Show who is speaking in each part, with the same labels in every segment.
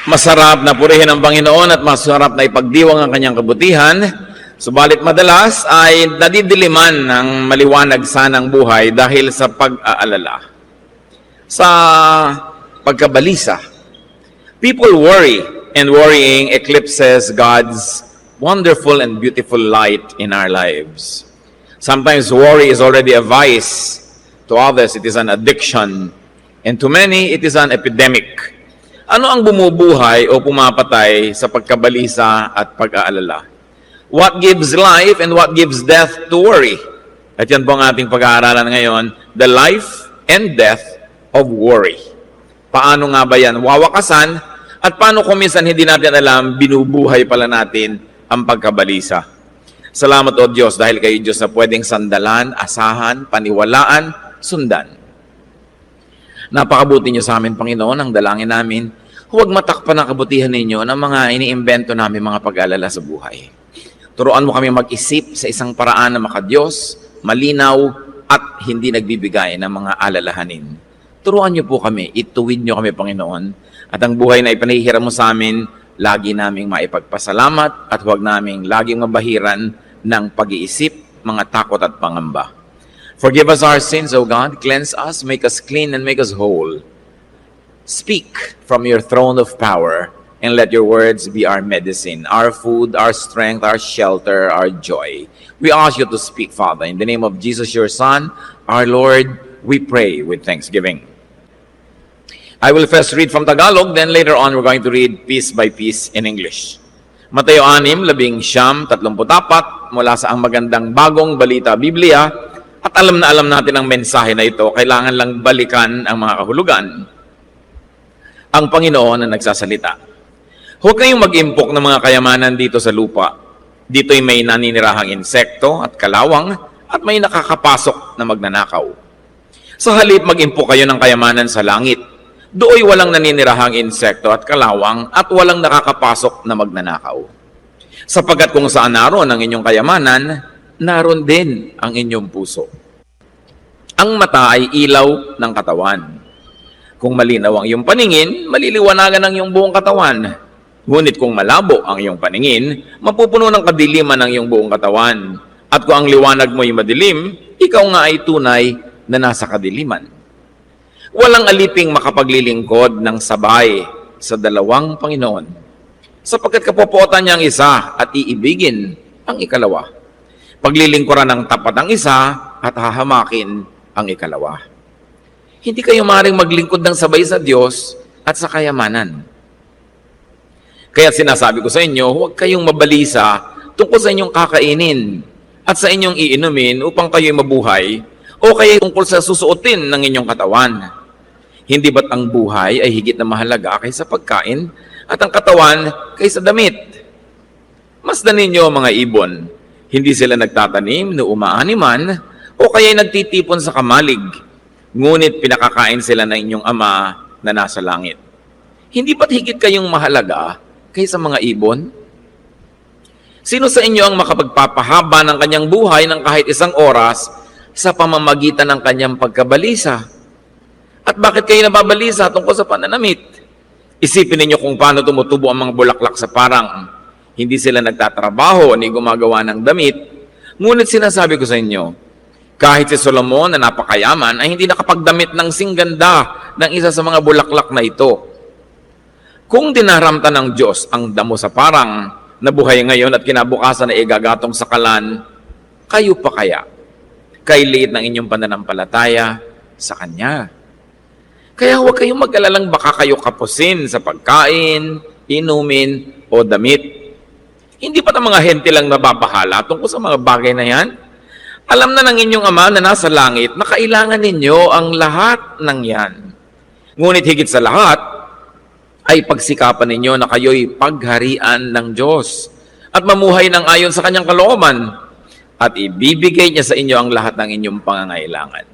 Speaker 1: Masarap na purihin ang Panginoon at masarap na ipagdiwang ang kanyang kabutihan. Subalit madalas ay nadidiliman ng maliwanag sanang buhay dahil sa pag-aalala. Sa pagkabalisa, people worry, and worrying eclipses God's wonderful and beautiful light in our lives. Sometimes worry is already a vice. To others, it is an addiction. And to many, it is an epidemic. Ano ang bumubuhay o pumapatay sa pagkabalisa at pag-aalala? What gives life and what gives death to worry? At yan po ang ating pag-aaralan ngayon, the life and death of worry. Paano nga ba yan wawakasan? At paano kung minsan hindi natin alam, binubuhay pala natin ang pagkabalisa? Salamat o Diyos dahil kayo Diyos na pwedeng sandalan, asahan, paniwalaan, sundan. Napakabuti niyo sa amin, Panginoon, ang dalangin namin. Huwag matakpan ang kabutihan ninyo ng mga iniimbento namin mga pag-aalala sa buhay. Turuan mo kami mag-isip sa isang paraan na makadiyos, malinaw, at hindi nagbibigay ng mga alalahanin. Turuan niyo po kami, ituwid niyo kami, Panginoon, at ang buhay na ipanahihiram mo sa amin, lagi naming maipagpasalamat at huwag naming laging mabahiran ng pag-iisip, mga takot at pangamba. Forgive us our sins, O God. Cleanse us, make us clean, and make us whole. Speak from your throne of power, and let your words be our medicine, our food, our strength, our shelter, our joy. We ask you to speak, Father. In the name of Jesus, your Son, our Lord, we pray with thanksgiving. I will first read from Tagalog, then later on we're going to read piece by piece in English. Mateo 6:34 mula sa Ang Magandang Bagong Balita Biblia. At alam natin ang mensahe na ito, kailangan lang balikan ang mga kahulugan. Ang Panginoon na nagsasalita. Huwag kayong mag-impok ng mga kayamanan dito sa lupa. Dito'y may naninirahang insekto at kalawang at may nakakapasok na magnanakaw. Sa halip mag-impok kayo ng kayamanan sa langit. Dooy walang naninirahang insekto at kalawang at walang nakakapasok na magnanakaw. Sapagkat kung saan naroon ang inyong kayamanan, naroon din ang inyong puso. Ang mata ay ilaw ng katawan. Kung malinaw ang iyong paningin, maliliwanagan ang iyong buong katawan. Ngunit kung malabo ang iyong paningin, mapupuno ng kadiliman ang iyong buong katawan. At kung ang liwanag mo ay madilim, ikaw nga ay tunay na nasa kadiliman. Walang aliping makapaglilingkod ng sabay sa dalawang Panginoon, sapagkat kapopotan niya ang isa at iibigin ang ikalawa. Paglilingkuran ng tapat ang isa at hahamakin ang ikalawa. Hindi kayo maaaring maglingkod ng sabay sa Diyos at sa kayamanan. Kaya sinasabi ko sa inyo, huwag kayong mabalisa tungkol sa inyong kakainin at sa inyong iinumin upang kayo'y mabuhay o kaya tungkol sa susuotin ng inyong katawan. Hindi ba't ang buhay ay higit na mahalaga kaysa pagkain at ang katawan kaysa damit? Masdan ninyo mga ibon. Hindi sila nagtatanim na umaaniman o kaya'y nagtitipon sa kamalig. Ngunit pinakakain sila ng inyong Ama na nasa langit. Hindi ba't higit kayong mahalaga kaysa mga ibon? Sino sa inyo ang makapagpapahaba ng kanyang buhay ng kahit isang oras sa pamamagitan ng kanyang pagkabalisa? At bakit kayo nababalisa tungkol sa pananamit? Isipin ninyo kung paano tumutubo ang mga bulaklak sa parang. Hindi sila nagtatrabaho ni gumagawa ng damit. Ngunit sinasabi ko sa inyo, kahit si Solomon na napakayaman ay hindi nakapagdamit ng singganda ng isa sa mga bulaklak na ito. Kung dinaramtan ng Diyos ang damo sa parang na buhay ngayon at kinabukasan na igagatong sa kalan, kayo pa kaya? Kay liit ng inyong pananampalataya sa Kanya. Kaya huwag kayong mag-alalang baka kayo kapusin sa pagkain, inumin, o damit. Hindi pa ng mga hente lang nababahala tungkol sa mga bagay na yan? Alam na ng inyong Ama na nasa langit na kailangan ninyo ang lahat ng yan. Ngunit higit sa lahat, ay pagsikapan ninyo na kayo'y pagharian ng Diyos at mamuhay ng ayon sa Kanyang kalooban at ibibigay niya sa inyo ang lahat ng inyong pangangailangan.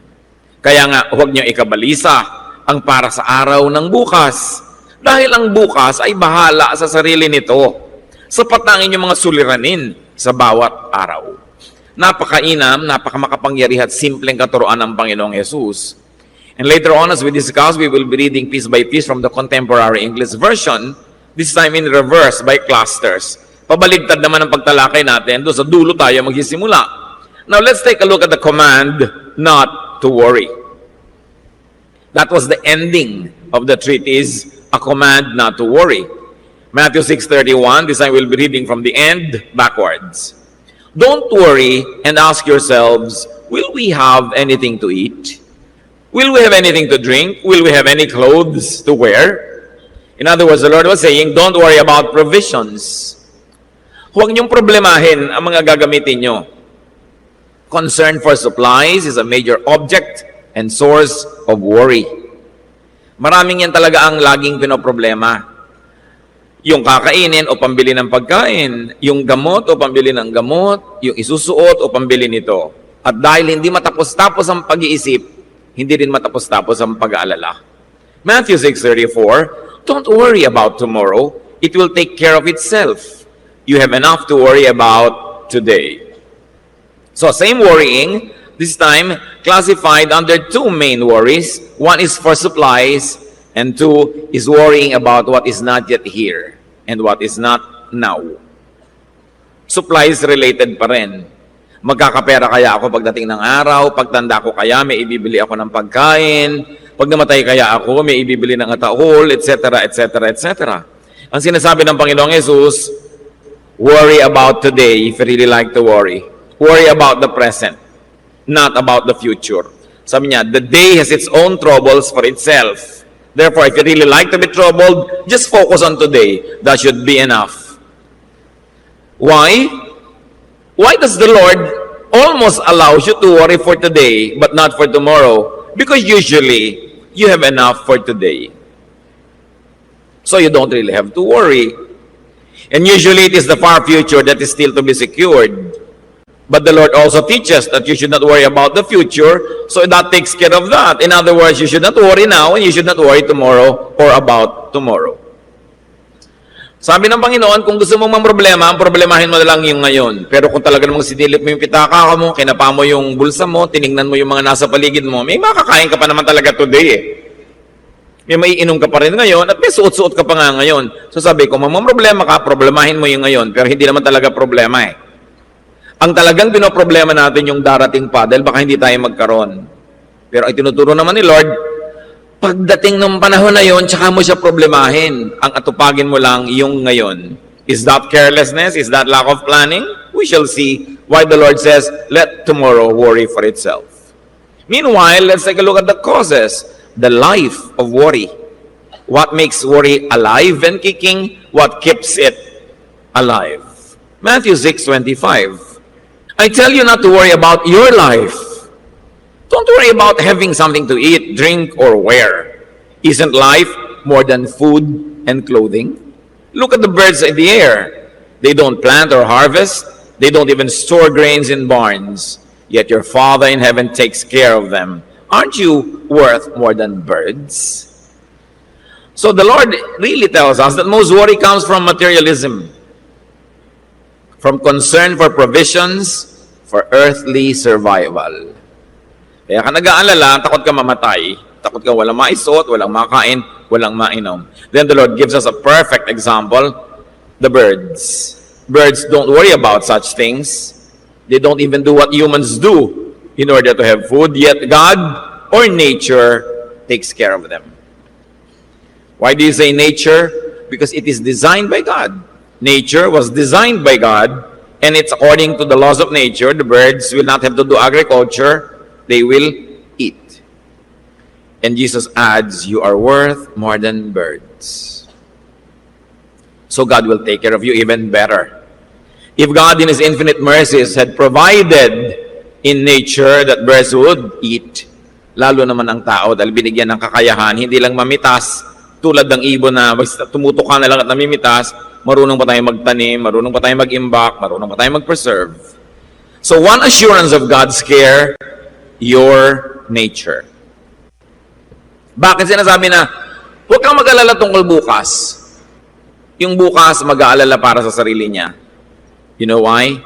Speaker 1: Kaya nga, huwag niyo ikabalisa ang para sa araw ng bukas dahil ang bukas ay bahala sa sarili nito. Sapat na ang inyong mga suliranin sa bawat araw. Napakainam, napakamakapangyarihan at simpleng katuroan ng Panginoong Yesus. And later on, as we discuss, we will be reading piece by piece from the Contemporary English Version This time in reverse by clusters. Pabaligtad naman ang pagtalakay natin. Doon sa dulo tayo magsisimula. Now, let's take a look at the command not to worry. That was the ending of the treatise, a command not to worry. Matthew 6:31, this I will be reading from the end backwards. Don't worry and ask yourselves, will we have anything to eat? Will we have anything to drink? Will we have any clothes to wear? In other words, the Lord was saying, don't worry about provisions. Huwag niyong problemahin ang mga gagamitin niyo. Concern for supplies is a major object and source of worry. Maraming yan talaga ang laging pinoproblema. Yung kakainin o pambili ng pagkain, yung gamot o pambili ng gamot, yung isusuot o pambili nito. At dahil hindi matapos-tapos ang pag-iisip, hindi rin matapos-tapos ang pag-aalala. Matthew 6:34, don't worry about tomorrow. It will take care of itself. You have enough to worry about today. So same worrying, this time classified under two main worries. One is for supplies, and two is worrying about what is not yet here and what is not now. Supplies related pa rin. Magkakapera kaya ako pagdating ng araw? Pagtanda ko kaya may ibibili ako ng pagkain? Pag namatay kaya ako may ibibili ng atahol, etc., etc., etc. Ang sinasabi ng Panginoong Jesus, worry about today if you really like to worry. Worry about the present, not about the future. Sabi niya, the day has its own troubles for itself. Therefore, if you really like to be troubled, just focus on today. That should be enough. Why? Why does the Lord almost allow you to worry for today, but not for tomorrow? Because usually, you have enough for today. So you don't really have to worry. And usually, it is the far future that is still to be secured. But the Lord also teaches that you should not worry about the future, so that takes care of that. In other words, you should not worry now, and you should not worry tomorrow or about tomorrow. Sabi ng Panginoon, kung gusto mong mamroblema, ang problemahin mo na lang yung ngayon. Pero kung talaga namang sinilip mo yung pitaka mo, kinapa mo yung bulsa mo, tinignan mo yung mga nasa paligid mo, may makakain ka pa naman talaga today eh. May maiinom ka pa rin ngayon at may suot-suot ka pa nga ngayon. So sabi ko, mamroblema ka, problemahin mo yung ngayon, pero hindi naman talaga problema eh. Ang talagang pinoproblema natin yung darating pa dahil baka hindi tayo magkaroon. Pero ay tinuturo naman ni Lord, pagdating ng panahon na yon, tsaka mo siya problemahin. Ang atupagin mo lang yung ngayon. Is that carelessness? Is that lack of planning? We shall see why the Lord says, let tomorrow worry for itself. Meanwhile, let's take a look at the causes, the life of worry. What makes worry alive and kicking? What keeps it alive? Matthew 6:25. I tell you not to worry about your life. Don't worry about having something to eat, drink, or wear. Isn't life more than food and clothing? Look at the birds in the air. They don't plant or harvest. They don't even store grains in barns. Yet your Father in heaven takes care of them. Aren't you worth more than birds? So the Lord really tells us that most worry comes from materialism, from concern for provisions, for earthly survival. Kaya ka nag-aalala, takot ka mamatay, takot ka walang maisuot, walang makain, walang mainom. Then the Lord gives us a perfect example, the birds. Birds don't worry about such things. They don't even do what humans do in order to have food, yet God or nature takes care of them. Why do you say nature? Because it is designed by God. Nature was designed by God, and it's according to the laws of nature. The birds will not have to do agriculture. They will eat. And Jesus adds, you are worth more than birds. So God will take care of you even better. If God in His infinite mercies had provided in nature that birds would eat, lalo naman ang tao dahil binigyan ng kakayahan, hindi lang mamitas, tulad ng ibon na tumutok ka na lang at namimitas, marunong pa tayong magtanim, marunong pa tayong mag-imbak, marunong pa tayong mag-preserve. So one assurance of God's care, your nature. Bakit sinasabi na, huwag kang mag-alala tungkol bukas. Yung bukas, mag-aalala para sa sarili niya. You know why?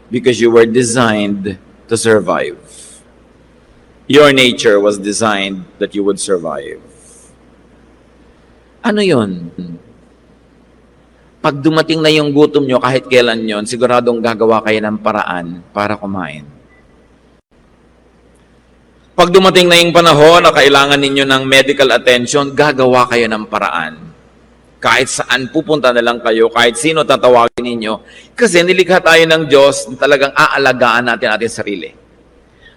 Speaker 1: Because you were designed to survive. Your nature was designed that you would survive. Ano yun? Pag dumating na yung gutom nyo, kahit kailan yon, siguradong gagawa kayo ng paraan para kumain. Pag dumating na yung panahon na kailangan ninyo ng medical attention, gagawa kayo ng paraan. Kahit saan pupunta na lang kayo, kahit sino tatawagin ninyo. Kasi nilikha tayo ng Diyos na talagang aalagaan natin ating sarili.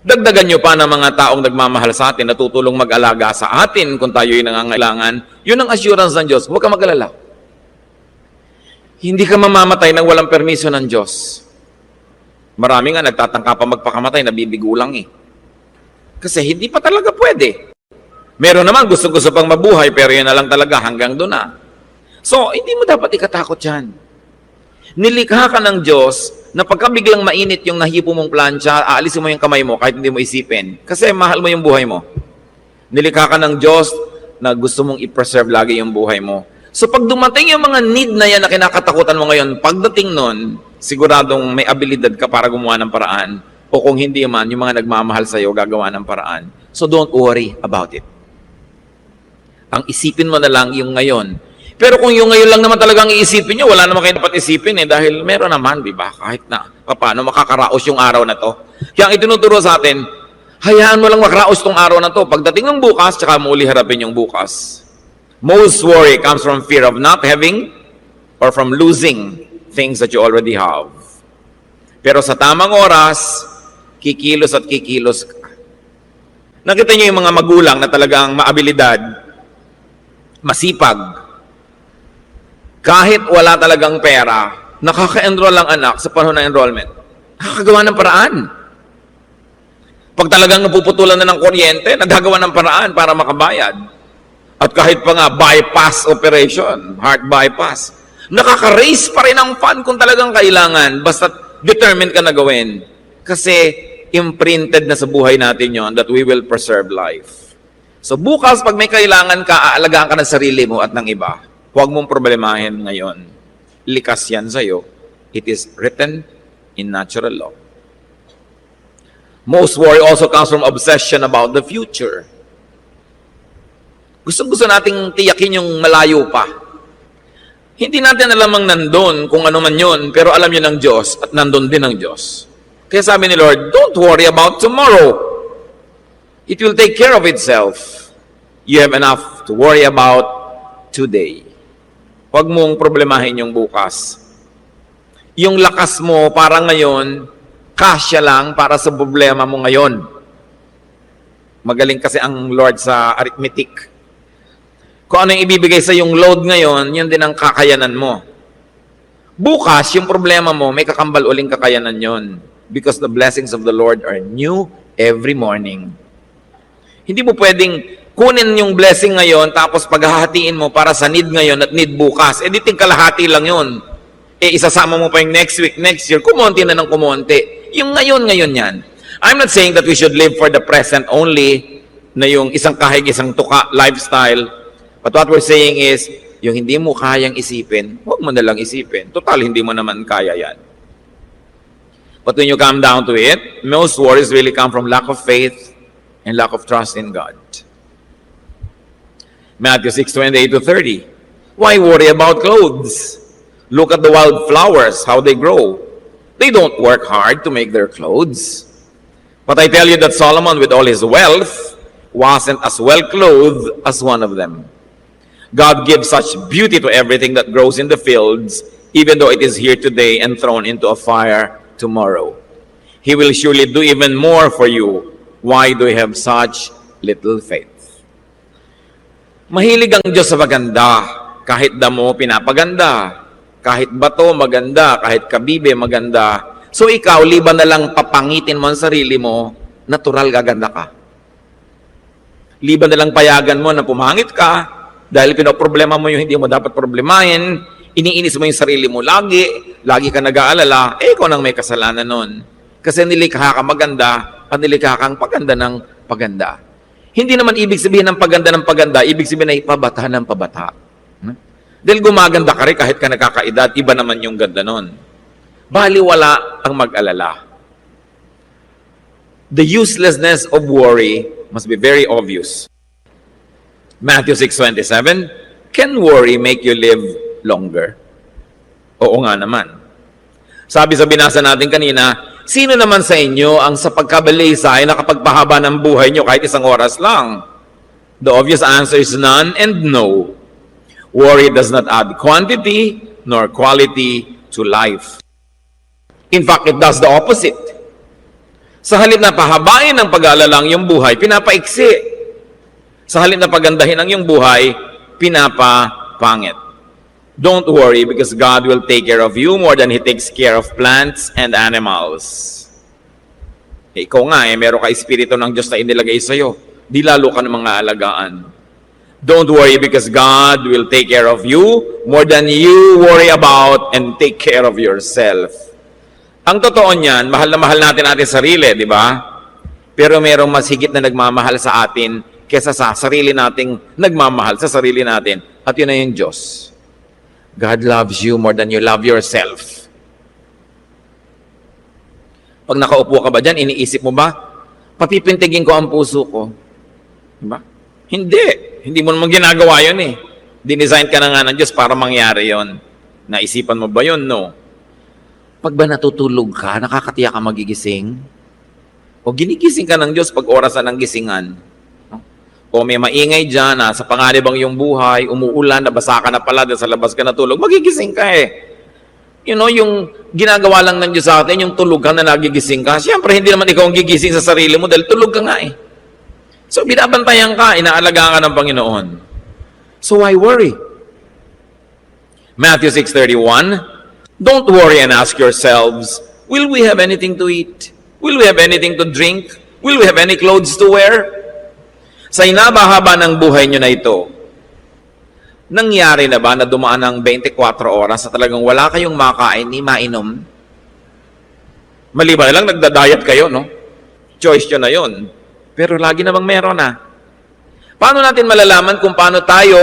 Speaker 1: Dagdagan nyo pa ng mga taong nagmamahal sa atin, natutulong mag-alaga sa atin kung tayo'y nangangailangan. Yun ang assurance ng Diyos. Huwag ka mag-alala. Hindi ka mamamatay nang walang permiso ng Diyos. Marami nga nagtatangka pa magpakamatay, nabibigo lang eh. Kasi hindi pa talaga pwede. Meron naman gusto-gusto pang mabuhay, pero yun na lang talaga, hanggang doon na. So, hindi mo dapat ikatakot yan. Nilikha ka ng Diyos na pagka biglang mainit yung nahipo mong plancha, aalisin mo yung kamay mo kahit hindi mo isipin. Kasi mahal mo yung buhay mo. Nilikha ka ng Diyos na gusto mong i-preserve lagi yung buhay mo. So pag dumating yung mga need na yan na kinakatakutan mo ngayon, pagdating nun, siguradong may abilidad ka para gumawa ng paraan. O kung hindi man, yung mga nagmamahal sa'yo gagawa ng paraan. So don't worry about it. Ang isipin mo na lang yung ngayon. Pero kung yung ngayon lang naman talagang iisipin nyo, wala naman kayo dapat isipin dahil meron naman, di ba? Kahit na paano makakaraos yung araw na to. Kaya ang itinuturo sa atin, hayaan mo lang makaraos tong araw na to. Pagdating ng bukas, tsaka mo uli harapin yung bukas. Most worry comes from fear of not having or from losing things that you already have. Pero sa tamang oras, kikilos at kikilos ka. Nakita niyo yung mga magulang na talagang maabilidad, masipag. Kahit wala talagang pera, nakaka-enroll ang anak sa panahon ng enrollment. Nakakagawa ng paraan. Pag talagang napuputulan na ng kuryente, nagagawa ng paraan para makabayad. At kahit pa nga bypass operation, heart bypass, nakaka-raise pa rin ang fund kung talagang kailangan, basta determined ka na gawin. Kasi imprinted na sa buhay natin yon that we will preserve life. So bukas, pag may kailangan ka, aalagaan ka ng sarili mo at ng iba. Huwag mong problemahin ngayon. Likas yan sa'yo. It is written in natural law. Most worry also comes from obsession about the future. Gusto nating tiyakin yung malayo pa. Hindi natin alam ang nandun kung ano man yun, pero alam yun ng Diyos at nandun din ng Diyos. Kaya sabi ni Lord, don't worry about tomorrow. It will take care of itself. You have enough to worry about today. Huwag mong problemahin yung bukas. Yung lakas mo para ngayon, kasya lang para sa problema mo ngayon. Magaling kasi ang Lord sa arithmetic. Kung ano yung ibibigay sa yung load ngayon, yun din ang kakayanan mo. Bukas, yung problema mo, may kakambal uling kakayanan yon. Because the blessings of the Lord are new every morning. Hindi mo pwedeng kunin yung blessing ngayon, tapos paghahatiin mo para sa need ngayon at need bukas. Eh, di kalahati lang yun. Eh, isasama mo pa yung next week, next year, kumonti na ng kumonti. Yung ngayon yan. I'm not saying that we should live for the present only, na yung isang kahig, isang tuka, lifestyle. But what we're saying is, yung hindi mo kayang isipin, huwag mo nalang isipin. Total, hindi mo naman kaya yan. But when you come down to it, most worries really come from lack of faith and lack of trust in God. Matthew 6:28-30. Why worry about clothes? Look at the wild flowers, how they grow. They don't work hard to make their clothes. But I tell you that Solomon, with all his wealth, wasn't as well clothed as one of them. God gives such beauty to everything that grows in the fields, even though it is here today and thrown into a fire tomorrow. He will surely do even more for you. Why do you have such little faith? Mahilig ang Diyos sa maganda. Kahit damo, pinapaganda. Kahit bato, maganda. Kahit kabibe, maganda. So ikaw, liban na lang papangitin mo ang sarili mo, natural gaganda ka. Liban na lang payagan mo na pumangit ka, dahil pinoproblema mo yung hindi mo dapat problemahin, iniinis mo yung sarili mo lagi ka nag-aalala, ikaw nang may kasalanan nun. Kasi nilikha ka maganda at nilikha kang paganda ng paganda. Hindi naman ibig sabihin ng paganda, ibig sabihin na ipabata ng pabata. Dahil gumaganda ka rin kahit ka nakakaedad, iba naman yung ganda nun. Baliwala ang mag-alala. The uselessness of worry must be very obvious. Matthew 6:27, can worry make you live longer? Oo nga naman. Sabi sa binasa natin kanina, sino naman sa inyo ang sa pagkabalisa ay nakapagpahaba ng buhay nyo kahit isang oras lang? The obvious answer is none and no. Worry does not add quantity nor quality to life. In fact, it does the opposite. Sa halip na pahabain ng pag-aalala ang iyong buhay, pinapaiksi. Sa halip na pagandahin ang iyong buhay, pinapapangit. Don't worry because God will take care of you more than He takes care of plants and animals. Ikaw nga, meron ka espiritu ng Diyos na inilagay sa'yo. Di lalo ka ng mga alagaan. Don't worry because God will take care of you more than you worry about and take care of yourself. Ang totoo niyan, mahal na mahal natin sarili, di ba? Pero merong mas higit na nagmamahal sa atin kesa sa sarili nating nagmamahal sa sarili natin. At yun na yung Diyos. God loves you more than you love yourself. Pag nakaupo ka ba dyan, iniisip mo ba, papipintigin ko ang puso ko? Diba? Hindi. Hindi mo naman ginagawa yun eh. Dinesign ka na nga ng Diyos para mangyari yon. Naisipan mo ba yun? No. Pag ba natutulog ka, nakakatiyak ka magigising? O ginigising ka ng Diyos pag orasan ng gisingan? O may maingay dyan, sa panganibang yung buhay, umuulan, nabasa ka na pala, sa labas ka natulog, magigising ka eh. You know, yung ginagawa lang ng Diyos sa atin, yung tulog ka na nagigising ka, siyempre hindi naman ikaw ang gigising sa sarili mo dahil tulog ka nga eh. So binabantayan ka, inaalagaan ka ng Panginoon. So why worry? Matthew 6:31, don't worry and ask yourselves, will we have anything to eat? Will we have anything to drink? Will we have any clothes to wear? Sa inabahaba ng buhay nyo na ito, nangyari na ba na dumaan ng 24 oras sa talagang wala kayong makain ni mainom? Maliban na lang nagda-diet kayo, no? Choice nyo na yun. Pero lagi namang meron na. Paano natin malalaman kung paano tayo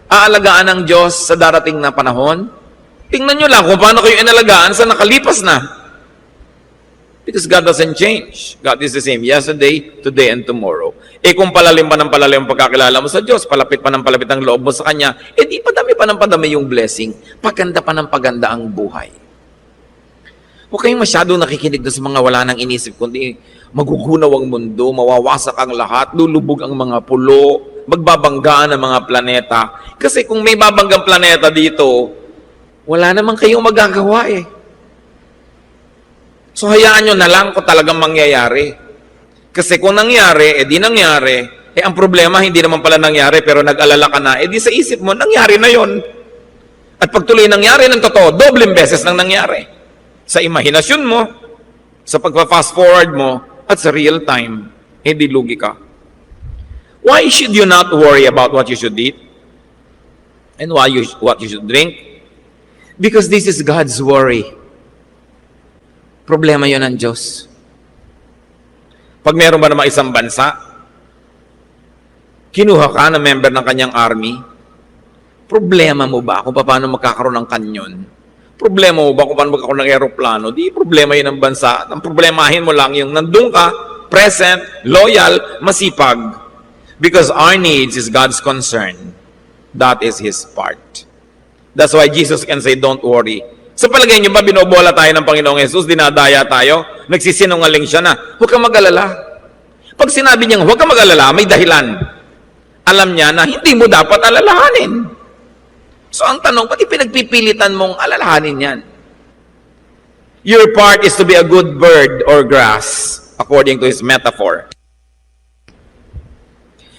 Speaker 1: aalagaan ng Diyos sa darating na panahon? Tingnan nyo lang kung paano kayo inalagaan sa nakalipas na. Because God doesn't change. God is the same yesterday, today, and tomorrow. Kung palalim pa ng palalim ang pagkakilala mo sa Diyos, palapit pa ng palapit ang loob mo sa Kanya, di padami pa ng padami yung blessing, paganda pa ng paganda ang buhay. Huwag kayong masyado nakikinig doon sa mga wala nang inisip, kundi magugunaw ang mundo, mawawasak ang lahat, lulubog ang mga pulo, magbabanggaan ang mga planeta. Kasi kung may babanggang planeta dito, wala naman kayong magagawa eh. So hayaan nyo na lang kung talagang mangyayari. Kasi kung nangyari, di nangyari, ang problema hindi naman pala nangyari pero nag-alala ka na, di sa isip mo, nangyari na yon. At pag tuloy nangyari ng totoo, dobleng beses nang nangyari. Sa imahinasyon mo, sa pagpa-fast forward mo, at sa real time, di lugi ka. Why should you not worry about what you should eat? And what you should drink? Because this is God's worry. Problema yon ng Diyos. Pag meron ba naman isang bansa, kinuha ka na member ng kanyang army, problema mo ba kung paano magkakaroon ng kanyon? Problema mo ba kung paano magkakaroon ng aeroplano? Di problema yun ng bansa. Ang problemahin mo lang yung nandun ka, present, loyal, masipag. Because our needs is God's concern. That is His part. That's why Jesus can say, don't worry. Sa palagay niyo ba, binobola tayo ng Panginoong Yesus, dinadaya tayo, nagsisinungaling siya na, huwag kang mag-alala. Pag sinabi niyang huwag kang mag-alala, may dahilan. Alam niya na hindi mo dapat alalahanin. So ang tanong, pati pinagpipilitan mong alalahanin yan? Your part is to be a good bird or grass, according to his metaphor.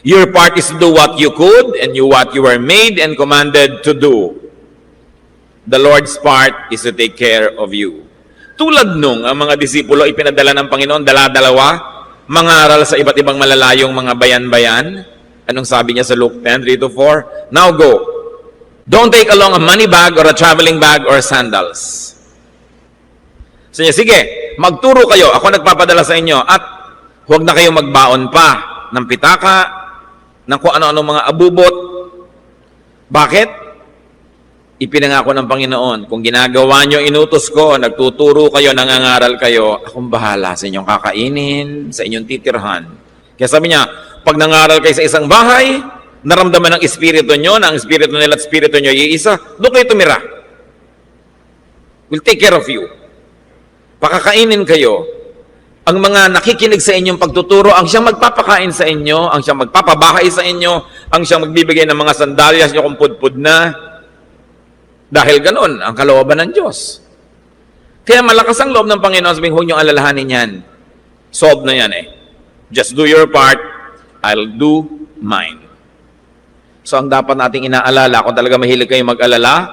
Speaker 1: Your part is to do what you could and what you were made and commanded to do. The Lord's part is to take care of you. Tulad nung ang mga disipulo ipinadala ng Panginoon, dala-dalawa, mangaral sa iba't ibang malalayong mga bayan-bayan. Anong sabi niya sa Luke 10:3-4? Now go. Don't take along a money bag or a traveling bag or sandals. So niya, sige, magturo kayo. Ako nagpapadala sa inyo. At huwag na kayong magbaon pa ng pitaka, ng kung ano-ano mga abubot. Bakit? Ipinangako ng Panginoon, kung ginagawa nyo, inutos ko, nagtuturo kayo, nangangaral kayo, akong bahala sa inyong kakainin, sa inyong titirhan. Kaya sabi niya, pag nangaral kayo sa isang bahay, naramdaman ng espiritu nyo, na ang espiritu nila at espiritu nyo iisa, doon kayo tumira. will take care of you. Pakakainin kayo. Ang mga nakikinig sa inyong pagtuturo, ang siyang magpapakain sa inyo, ang siyang magpapabahay sa inyo, ang siyang magbibigay ng mga sandalyas nyo kung pudpud na. Dahil ganun, ang kalooban ng Diyos. Kaya malakas ang loob ng Panginoon, sabihin, huwag nyo alalahanin yan. Solved na yan eh. Just do your part, I'll do mine. So ang dapat nating inaalala, kung talaga mahilig kayo mag-alala,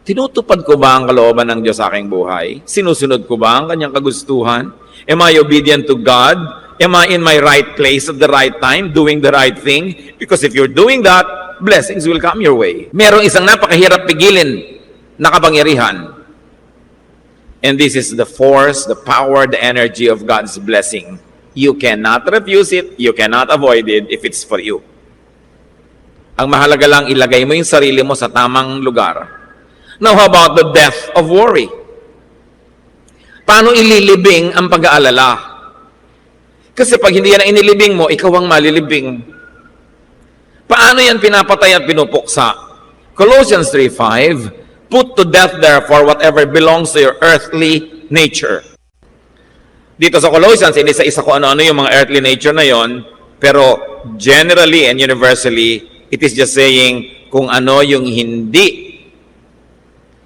Speaker 1: tinutupad ko ba ang kalooban ng Diyos sa aking buhay? Sinusunod ko ba ang kanyang kagustuhan? Am I obedient to God? Am I in my right place at the right time, doing the right thing? Because if you're doing that, blessings will come your way. Merong isang napakahirap pigilin na kapangyarihan. And this is the force, the power, the energy of God's blessing. You cannot refuse it, you cannot avoid it if it's for you. Ang mahalaga lang, ilagay mo yung sarili mo sa tamang lugar. Now, how about the death of worry? Paano ililibing ang pag-aalala? Kasi pag hindi yan ang inilibing mo, ikaw ang malilibing. Paano yan pinapatay at pinupuksa? Colossians 3:5, put to death therefore whatever belongs to your earthly nature. Dito sa Colossians, hindi sa isa ko ano-ano yung mga earthly nature na yon, pero generally and universally, it is just saying kung ano yung hindi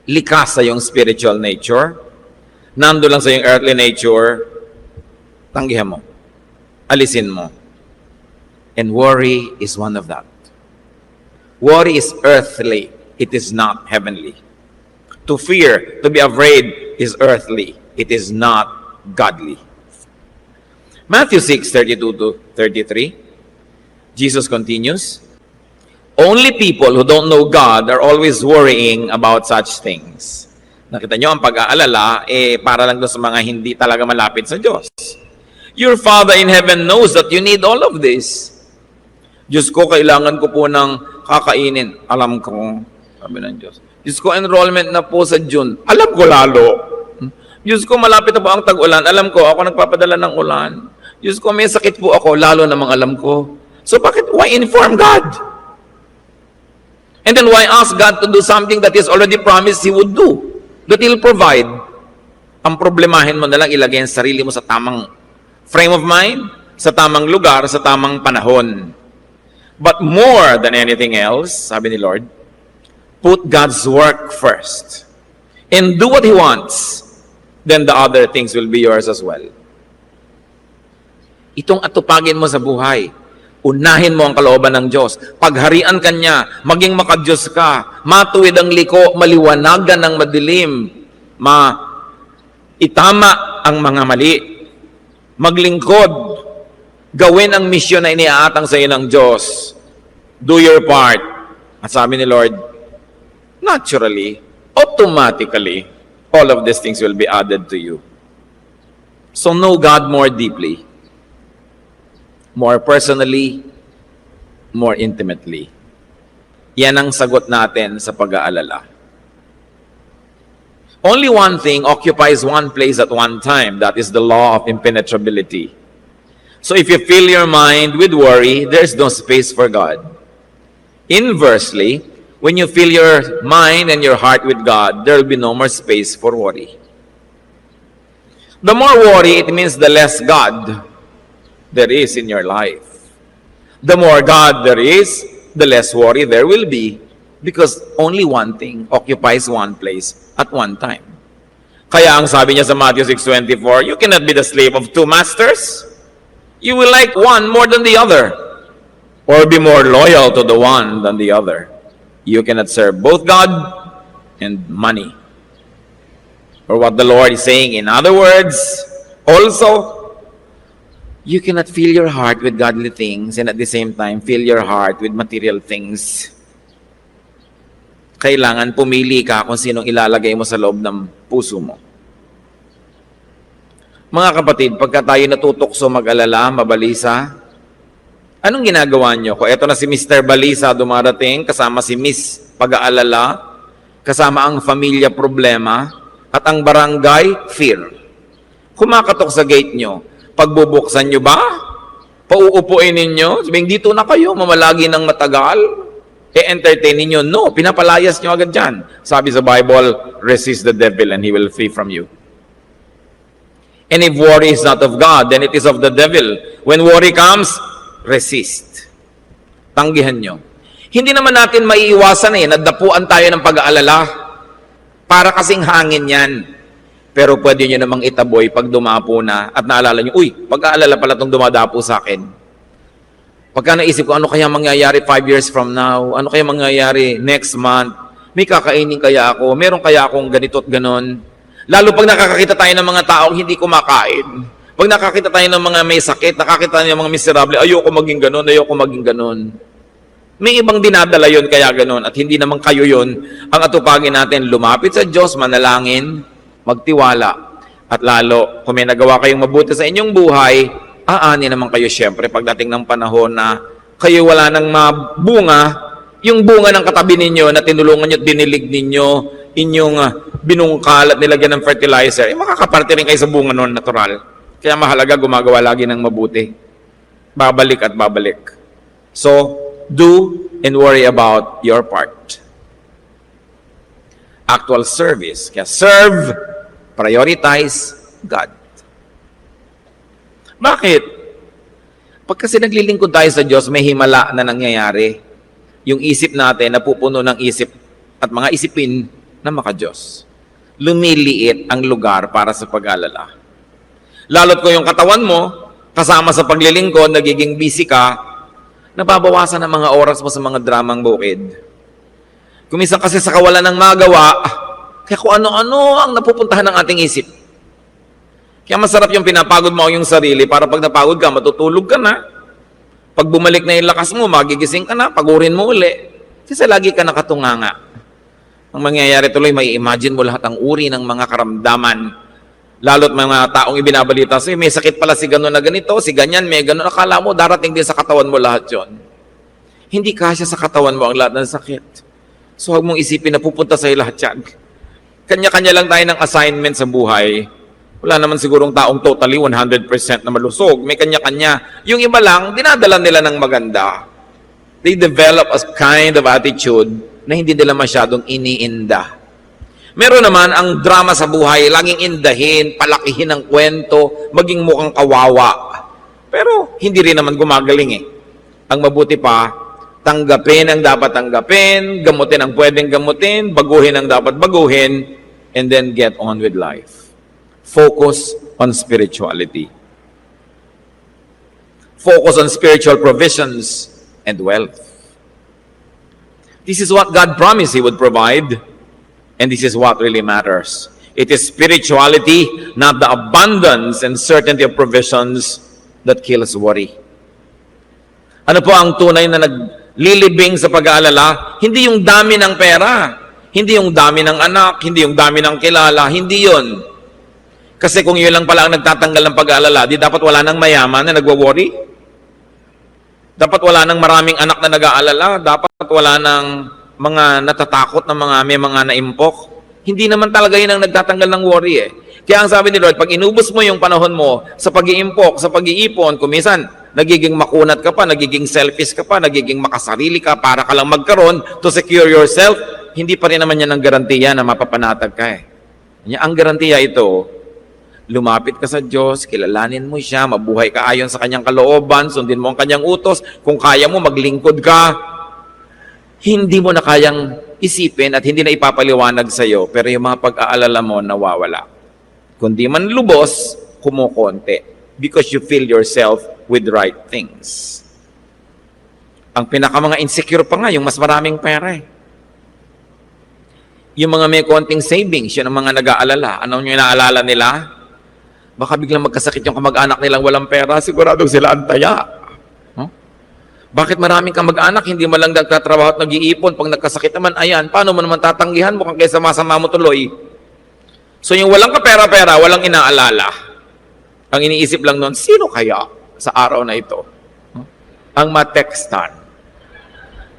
Speaker 1: likas sa yung spiritual nature, nando lang sa yung earthly nature, tanggihan mo, alisin mo. And worry is one of that. Worry is earthly, it is not heavenly. To fear, to be afraid is earthly, it is not godly. Matthew 6:32-33, Jesus continues, only people who don't know God are always worrying about such things. Nakita nyo, ang pag-aalala, para lang doon sa mga hindi talaga malapit sa Diyos. Your Father in heaven knows that you need all of this. Diyos ko, kailangan ko po ng kakainin. Alam ko, sabi ng Diyos. Diyos ko, enrollment na po sa June. Alam ko lalo. Diyos ko, malapit na po ang tag-ulan. Alam ko, ako nagpapadala ng ulan. Diyos ko, may sakit po ako, lalo namang alam ko. So bakit, why inform God? And then why ask God to do something that He's already promised He would do? That He'll provide. Ang problemahin mo na lang, ilagay ang sarili mo sa tamang frame of mind, sa tamang lugar, sa tamang panahon. But more than anything else, sabi ni Lord, put God's work first. And do what He wants. Then the other things will be yours as well. Itong atupagin mo sa buhay. Unahin mo ang kalooban ng Diyos. Pagharian ka niya, maging makadiyos ka, matuwid ang liko, maliwanagan ang madilim, itama ang mga mali, maglingkod, gawin ang misyon na iniaatang sa iyo ng Diyos. Do your part. At sabi ni Lord, naturally, automatically, all of these things will be added to you. So know God more deeply, more personally, more intimately. Yan ang sagot natin sa pag-aalala. Only one thing occupies one place at one time. That is the law of impenetrability. So if you fill your mind with worry, there's no space for God. Inversely, when you fill your mind and your heart with God, there will be no more space for worry. The more worry, it means the less God there is in your life. The more God there is, the less worry there will be, because only one thing occupies one place at one time. Kaya ang sabi niya sa Matthew 6:24, you cannot be the slave of two masters. You will like one more than the other, or be more loyal to the one than the other. You cannot serve both God and money. Or what the Lord is saying, in other words, also, you cannot fill your heart with godly things and at the same time fill your heart with material things. Kailangan pumili ka kung sinong ilalagay mo sa loob ng puso mo. Mga kapatid, pagka tayo natutokso mag-alala, mabalisa, anong ginagawa nyo? Kung eto na si Mr. Balisa dumarating, kasama si Miss Pag-aalala, kasama ang familia problema, at ang barangay fear. Kumakatok sa gate nyo, pagbubuksan nyo ba? Pauupuin ninyo? Sabihin, dito na kayo, mamalagi ng matagal. E-entertain ninyo? No, pinapalayas nyo agad dyan. Sabi sa Bible, resist the devil and he will flee from you. And if worry is not of God, then it is of the devil. When worry comes, resist. Tanggihan nyo. Hindi naman natin maiiwasan nadapuan tayo ng pag-aalala. Para kasing hangin yan. Pero pwede nyo namang itaboy pag dumapo na at naalala nyo, uy, pag-aalala pala itong dumadapo sa akin. Pagka naisip ko, ano kaya mangyayari 5 years from now? Ano kaya mangyayari next month? May kakainin kaya ako? Meron kaya akong ganito at ganon? Lalo pag nakakakita tayo ng mga taong hindi kumakain. Pag nakakita tayo ng mga may sakit, nakakita tayo ng mga miserable, ayoko maging ganon, ayoko maging ganon. May ibang dinadala yon kaya ganon at hindi naman kayo yon ang atupagin natin. Lumapit sa Diyos, manalangin, magtiwala. At lalo, kung may nagawa kayong mabuti sa inyong buhay, aani naman kayo siyempre pagdating ng panahon na kayo wala nang mabunga, yung bunga ng katabi ninyo na tinulungan nyo at dinilig ninyo, inyong binungkal at nilagyan ng fertilizer, makakaparte rin kayo sa bunga noon natural. Kaya mahalaga gumagawa lagi ng mabuti. Babalik at babalik. So, do and worry about your part. Actual service. Kaya serve, prioritize God. Bakit? Pag kasi naglilingkod tayo sa Diyos, may himala na nangyayari. Yung isip natin napupuno ng isip at mga isipin na maka-Diyos. Lumiliit ang lugar para sa pag-alala. Lalo't kung yung katawan mo, kasama sa paglilingkod, nagiging busy ka, nababawasan ang mga oras mo sa mga dramang bukid. Kuminsan kasi sa kawalan ng magawa, kaya kung ano-ano ang napupuntahan ng ating isip. Kaya masarap yung pinapagod mo yung sarili para pag napagod ka, matutulog ka na. Pag bumalik na yung lakas mo, magigising ka na, pagurin mo uli. Kasi lagi ka nakatunganga. Ang mangyayari tuloy, may imagine mo lahat ang uri ng mga karamdaman. Lalo't mga taong ibinabalita sa'yo, may sakit pala si gano'n na ganito, si ganyan, may gano'n. Akala mo, darating din sa katawan mo lahat yon. Hindi kasya sa katawan mo ang lahat ng sakit. So huwag mong isipin na pupunta sa'yo lahat yan. Kanya-kanya lang tayo ng assignment sa buhay. Wala naman sigurong taong totally 100% na malusog. May kanya-kanya. Yung iba lang, dinadala nila ng maganda. They develop a kind of attitude na hindi nila masyadong iniinda. Meron naman ang drama sa buhay, laging indahin, palakihin ang kwento, maging mukhang kawawa. Pero hindi rin naman gumagaling Ang mabuti pa, tanggapin ang dapat tanggapin, gamutin ang pwedeng gamutin, baguhin ang dapat baguhin, and then get on with life. Focus on spirituality. Focus on spiritual provisions and wealth. This is what God promised He would provide, and this is what really matters. It is spirituality, not the abundance and certainty of provisions that kills worry. Ano po ang tunay na naglilibing sa pag-aalala? Hindi yung dami ng pera, hindi yung dami ng anak, hindi yung dami ng kilala, hindi yun. Kasi kung yun lang pala ang nagtatanggal ng pag-aalala, di dapat wala nang mayaman na nagwo-worry. Dapat wala nang maraming anak na nag-aalala. Dapat wala nang mga natatakot na may mga naimpok. Hindi naman talaga yun ang nagtatanggal ng worry Kaya ang sabi ni Lord, pag inubos mo yung panahon mo sa pag-iimpok, sa pag-iipon, kumisan, nagiging makunat ka pa, nagiging selfish ka pa, nagiging makasarili ka para ka lang magkaroon to secure yourself, hindi pa rin naman yan ang garantiya na mapapanatag ka Ang garantiya ito, lumapit ka sa Diyos, kilalanin mo siya, mabuhay ka ayon sa kanyang kalooban, sundin mo ang kanyang utos, kung kaya mo, maglingkod ka. Hindi mo na kayang isipin at hindi na ipapaliwanag sa iyo, pero yung mga pag-aalala mo nawawala. Kundi man lubos, kumukonti. Because you fill yourself with right things. Ang mga insecure pa nga, yung mas maraming pera Yung mga may konting savings, yun ang mga nag-aalala. Anong yung inaalala nila? Baka biglang magkasakit yung kamag-anak nilang walang pera, siguradong sila antaya. Bakit maraming kamag-anak, hindi mo lang nagtatrabaho at nag-iipon, pag nagkasakit naman, ayan, paano mo naman tatanggihan mo kung kaysa masama mo tuloy? So yung walang kapera-pera, walang inaalala. Ang iniisip lang nun, sino kaya sa araw na ito? Ang matextan.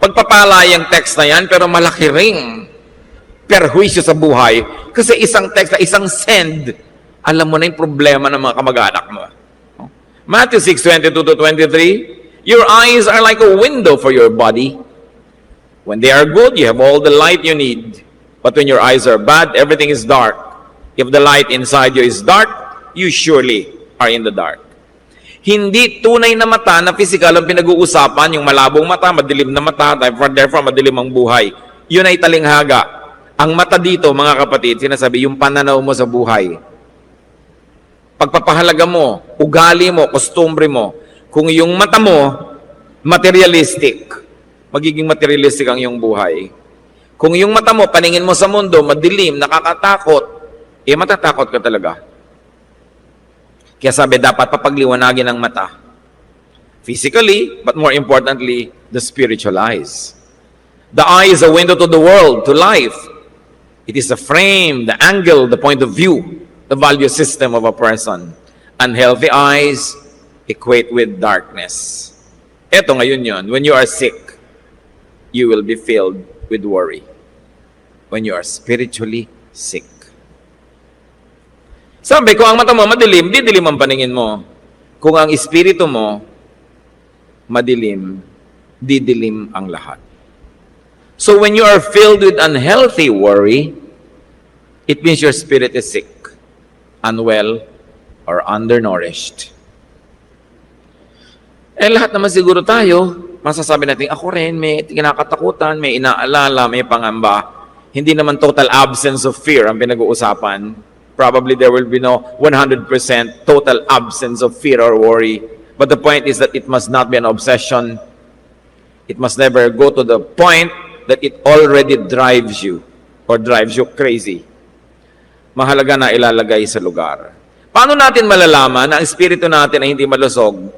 Speaker 1: Pagpapala yung text na yan, pero malaki ring perhuisyo sa buhay. Kasi isang text na isang send, alam mo na yung problema ng mga kamag-anak mo. Matthew 6:22-23, your eyes are like a window for your body. When they are good, you have all the light you need. But when your eyes are bad, everything is dark. If the light inside you is dark, you surely are in the dark. Hindi tunay na mata na physical ang pinag-uusapan, yung malabong mata, madilim na mata, therefore madilim ang buhay. Yun ay talinghaga. Ang mata dito, mga kapatid, sinasabi, yung pananaw mo sa buhay. Pagpapahalaga mo, ugali mo, kostumbre mo. Kung yung mata mo, materialistic, magiging materialistic ang iyong buhay. Kung yung mata mo, paningin mo sa mundo, madilim, nakakatakot, matatakot ka talaga. Kaya sabi, dapat papagliwanagin ang mata. Physically, but more importantly, the spiritual eyes. The eye is a window to the world, to life. It is the frame, the angle, the point of view, the value system of a person. Unhealthy eyes equate with darkness. Eto ngayon yun, when you are sick, you will be filled with worry. When you are spiritually sick. Sabi, kung ang mata mo madilim, didilim ang paningin mo. Kung ang espiritu mo madilim, didilim ang lahat. So when you are filled with unhealthy worry, it means your spirit is sick, unwell, or undernourished. Lahat naman siguro tayo, masasabi natin, ako rin, may kinakatakutan, may inaalala, may pangamba. Hindi naman total absence of fear ang pinag-uusapan. Probably there will be no 100% total absence of fear or worry. But the point is that it must not be an obsession. It must never go to the point that it already drives you or drives you crazy. Mahalaga na ilalagay sa lugar. Paano natin malalaman na ang espiritu natin ay hindi malusog?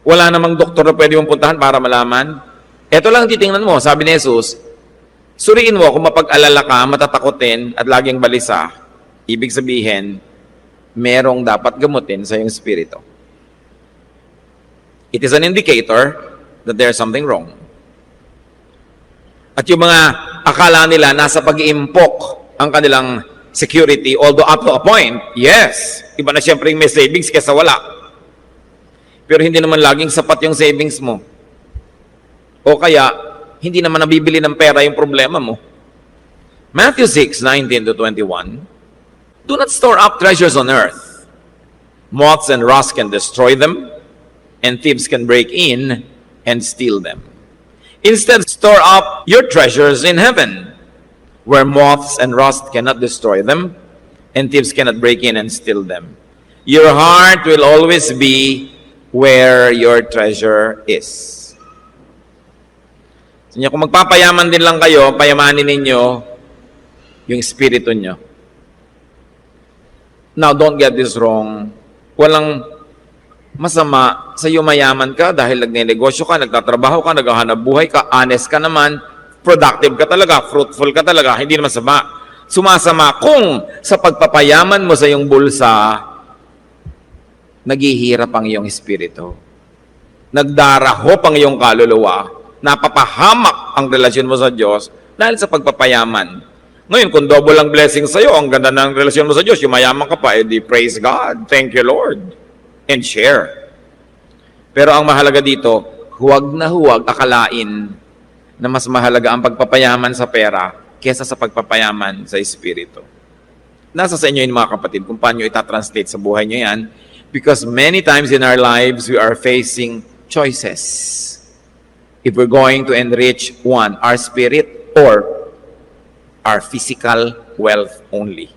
Speaker 1: Wala namang doktor na pwede mong puntahan para malaman. Ito lang titingnan mo, sabi ni Jesus, suriin mo kung mapag-alala ka, matatakotin at laging balisa. Ibig sabihin, merong dapat gamutin sa iyong espiritu. It is an indicator that there's something wrong. At yung mga akala nila nasa pag-iimpok ang kanilang security, although up to a point, yes, iba na siyempre may savings kaysa wala. Pero hindi naman laging sapat yung savings mo. O kaya, hindi naman nabibili ng pera yung problema mo. Matthew 6:19-21, do not store up treasures on earth. Moths and rust can destroy them, and thieves can break in and steal them. Instead, store up your treasures in heaven, where moths and rust cannot destroy them, and thieves cannot break in and steal them. Your heart will always be where your treasure is. So, kung magpapayaman din lang kayo, payamanin ninyo yung espiritu nyo. Now, don't get this wrong. Walang masama sa iyo mayaman ka dahil nagnenegosyo ka, nagtatrabaho ka, naghahanap buhay ka, honest ka naman, productive ka talaga, fruitful ka talaga, hindi naman sama. Sumasama kung sa pagpapayaman mo sa iyong bulsa, naghihirap ang iyong espiritu. Nagdarahop ang iyong kaluluwa, napapahamak ang relasyon mo sa Diyos dahil sa pagpapayaman. Ngayon, kung double ang blessing sa iyo, ang ganda ng relasyon mo sa Diyos, yung mayaman ka pa, edi praise God, thank you Lord, and share. Pero ang mahalaga dito, huwag na huwag akalain na mas mahalaga ang pagpapayaman sa pera kesa sa pagpapayaman sa espiritu. Nasa sa inyo yun mga kapatid, kung paano itatranslate sa buhay nyo yan, because many times in our lives, we are facing choices. If we're going to enrich one, our spirit, or our physical wealth only.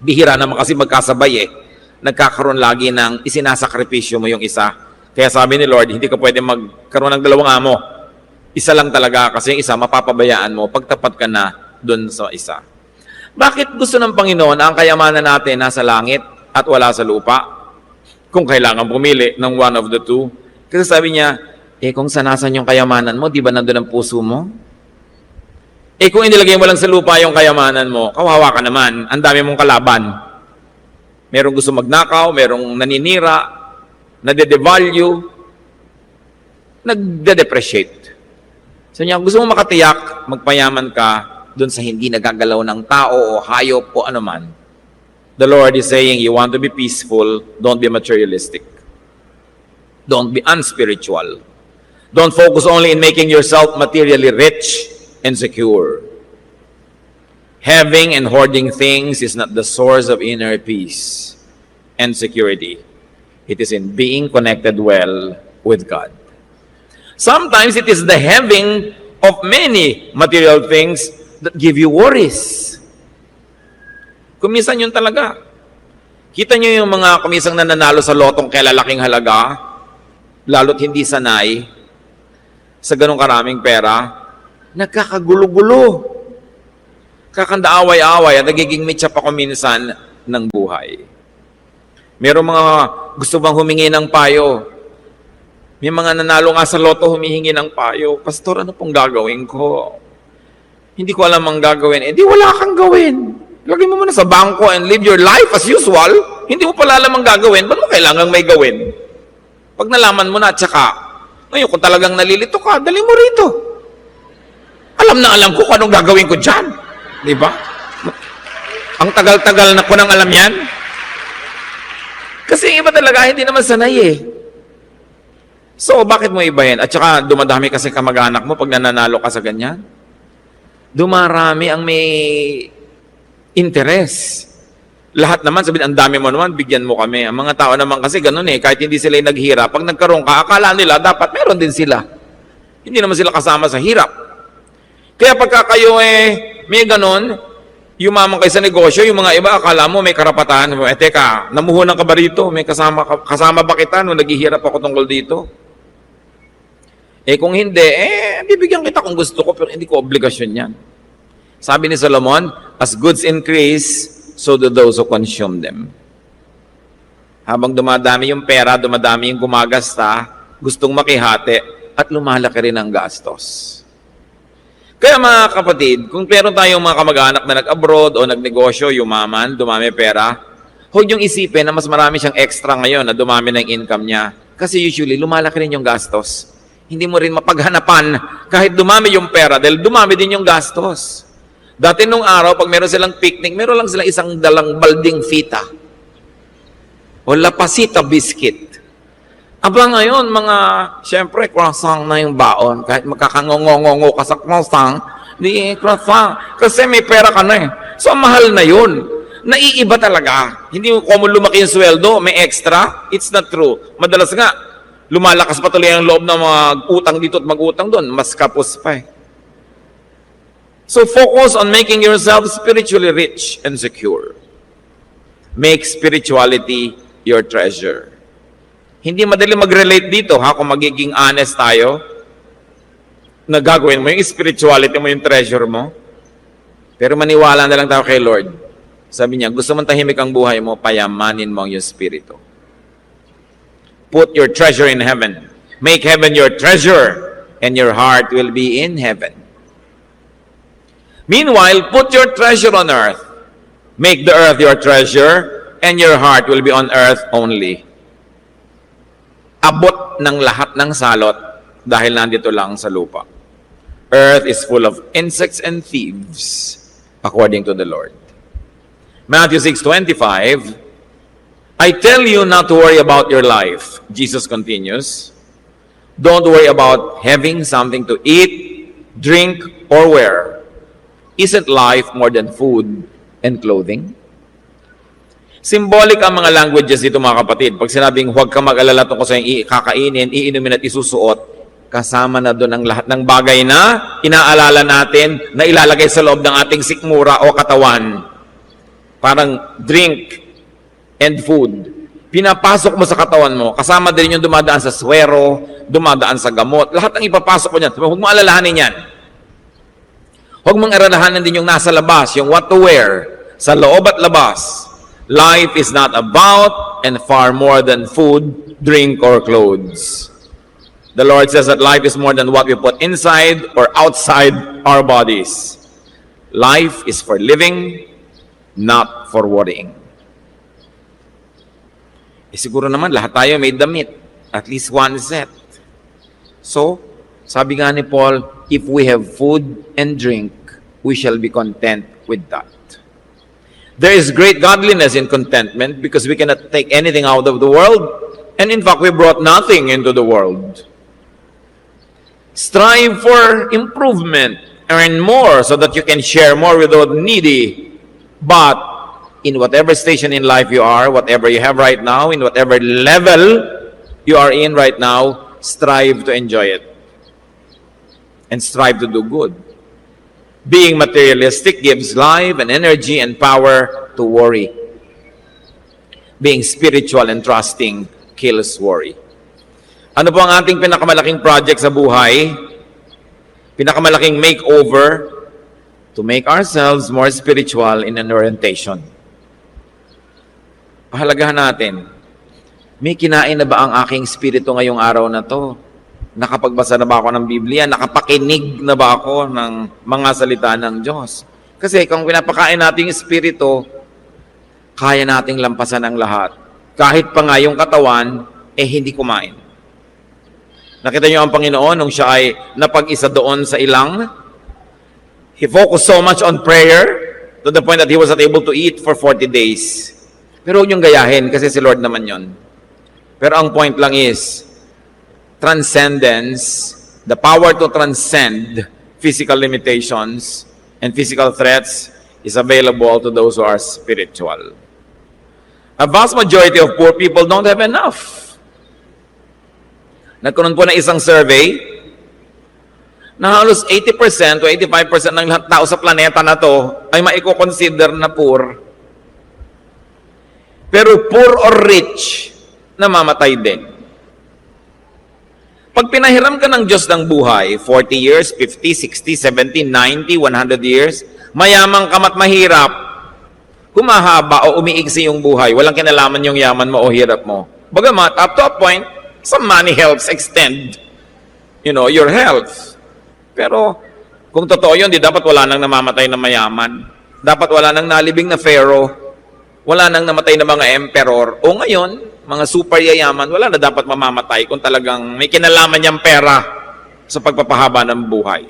Speaker 1: Bihira naman kasi magkasabay Nagkakaroon lagi ng isinasakripisyo mo yung isa. Kaya sabi ni Lord, hindi ka pwede magkaroon ng dalawang amo. Isa lang talaga kasi yung isa mapapabayaan mo pagtapat ka na dun sa isa. Bakit gusto ng Panginoon ang kayamanan natin nasa langit at wala sa lupa? Kung kailangan pumili ng one of the two. Kasi sabi niya, kung sanasan yung kayamanan mo, di ba nandun ang puso mo? Kung inilagay mo lang sa lupa yung kayamanan mo, kawawa ka naman, ang dami mong kalaban. Merong gusto magnakaw, merong naninira, nade-devalue, nagde-depreciate. So niya, gusto mo makatiyak, magpayaman ka dun sa hindi nagagalaw ng tao o hayop o anuman. The Lord is saying, you want to be peaceful, don't be materialistic. Don't be unspiritual. Don't focus only in making yourself materially rich and secure. Having and hoarding things is not the source of inner peace and security. It is in being connected well with God. Sometimes it is the having of many material things that give you worries. Kuminsan yun talaga. Kita nyo yung mga kumisang nananalo sa lotong kalalaking halaga, lalo't hindi sanay sa ganong karaming pera, nagkakagulo-gulo. Kakanda away-away at nagiging mitsa pa kuminsan ng buhay. Merong mga gusto bang humingi ng payo. May mga nanalo nga sa loto humihingi ng payo. Pastor, ano pong gagawin ko? Hindi ko alam ang gagawin. Di wala kang gawin. Lagay mo muna sa bangko and live your life as usual. Hindi mo pala alam ang gagawin. Ba't mo kailangang may gawin? Pag nalaman mo na at saka, ngayon kung talagang nalilito ka, dali mo rito. Alam na alam ko kung anong gagawin ko dyan. Di ba? Ang tagal-tagal na ko nang alam yan. Kasi iba talaga, hindi naman sanay eh. So, bakit mo ibahin? At saka, dumadami kasi kamag-anak mo pag nananalo ka sa ganyan. Dumarami ang may interest. Lahat naman, sabihin, ang dami mo naman, bigyan mo kami. Ang mga tao naman kasi ganun eh, kahit hindi sila naghirap, pag nagkaroon ka, akala nila, dapat meron din sila. Hindi naman sila kasama sa hirap. Kaya pagka kayo may ganun, yumaman kayo sa negosyo, yung mga iba, akala mo may karapatan. Teka, namuhunan ka ba rito? May kasama ba kita nung naghihirap ako tungkol dito? Kung hindi, bibigyan kita kung gusto ko, pero hindi ko obligasyon yan. Sabi ni Solomon, as goods increase, so do those who consume them. Habang dumadami yung pera, dumadami yung gumagasta, gustong makihati, at lumalaki rin ang gastos. Kaya mga kapatid, kung meron tayong mga kamag-anak na nag-abroad o nagnegosyo, yumaman, dumami pera, huwag yung isipin na mas marami siyang extra ngayon na dumami ng income niya. Kasi usually, lumalaki rin yung gastos. Hindi mo rin mapaghanapan kahit dumami yung pera dahil dumami din yung gastos. Dati nung araw, pag meron silang picnic, meron lang silang isang dalang balding fita o lapasita biscuit. Aba ngayon, siyempre, croissant na yung baon. Kahit magkakangongongo ka sa croissant, di croissant. Kasi may pera ka na eh. So, mahal na yun. Naiiba talaga. Hindi mo common lumaki yung sweldo, may extra. It's not true. Madalas nga, lumalakas pa tuloy ang loob ng mga utang dito at mag-utang doon. Mas kapos pa eh. So, focus on making yourself spiritually rich and secure. Make spirituality your treasure. Hindi madali mag-relate dito, kung magiging honest tayo, na gagawin mo yung spirituality mo, yung treasure mo. Pero maniwala na lang tayo kay Lord. Sabi niya, gusto mong tahimik ang buhay mo, payamanin mo ang iyong spirito. Put your treasure in heaven. Make heaven your treasure, and your heart will be in heaven. Meanwhile, put your treasure on earth. Make the earth your treasure, and your heart will be on earth only. Abot ng lahat ng salot dahil nandito lang sa lupa. Earth is full of insects and thieves, according to the Lord. Matthew 6:25, I tell you not to worry about your life. Jesus continues, don't worry about having something to eat, drink, or wear. Isn't life more than food and clothing? Symbolic ang mga languages dito mga kapatid. Pag sinabing huwag ka mag-alala tungkol sa iyong kakainin, iinumin at isusuot, kasama na doon ang lahat ng bagay na inaalala natin na ilalagay sa loob ng ating sikmura o katawan. Parang drink and food. Pinapasok mo sa katawan mo, kasama din yung dumadaan sa swero, dumadaan sa gamot. Lahat ng ipapasok mo niyan. Huwag mo alalahanin yan. Huwag mong alalahanin din yung nasa labas, yung what to wear, sa loob at labas. Life is not about and far more than food, drink, or clothes. The Lord says that life is more than what we put inside or outside our bodies. Life is for living, not for worrying. Siguro naman lahat tayo may damit. At least one set. So, sabi nga ni Paul, if we have food and drink, we shall be content with that. There is great godliness in contentment because we cannot take anything out of the world. And in fact, we brought nothing into the world. Strive for improvement. Earn more so that you can share more with the needy. But in whatever station in life you are, whatever you have right now, in whatever level you are in right now, strive to enjoy it. And strive to do good. Being materialistic gives life and energy and power to worry. Being spiritual and trusting kills worry. Ano po ang ating pinakamalaking project sa buhay? Pinakamalaking makeover to make ourselves more spiritual in an orientation. Pahalagahan natin, may kinain na ba ang aking spirito ngayong araw na to? Nakapagbasa na ba ako ng Biblia? Nakapakinig na ba ako ng mga salita ng Diyos? Kasi kung pinapakain natin yung spirito, kaya nating lampasan ang lahat. Kahit pa nga yung katawan, hindi kumain. Nakita niyo ang Panginoon nung siya ay napag-isa doon sa ilang. He focused so much on prayer to the point that he was not able to eat for 40 days. Pero huwag niyong gayahin kasi si Lord naman yon. Pero ang point lang is, transcendence, the power to transcend physical limitations and physical threats is available to those who are spiritual. A vast majority of poor people don't have enough. Nagkaroon po ng isang survey na halos 80% to 85% ng lahat tao sa planeta na to ay maiko-consider na poor. Pero poor or rich, namamatay din. Pag pinahiram ka ng Diyos ng buhay, 40 years, 50, 60, 70, 90, 100 years, mayaman ka mat mahirap, humahaba o umiigsi yung buhay, walang kinalaman yung yaman mo o hirap mo. Bagamat, up to a point, some money helps extend, your health. Pero, kung totoo yun, di dapat wala nang namamatay na mayaman. Dapat wala nang nalibing na pharaoh. Wala nang namatay na mga emperor. O ngayon, mga super yayaman, wala na dapat mamamatay kung talagang may kinalaman niyang pera sa pagpapahaba ng buhay.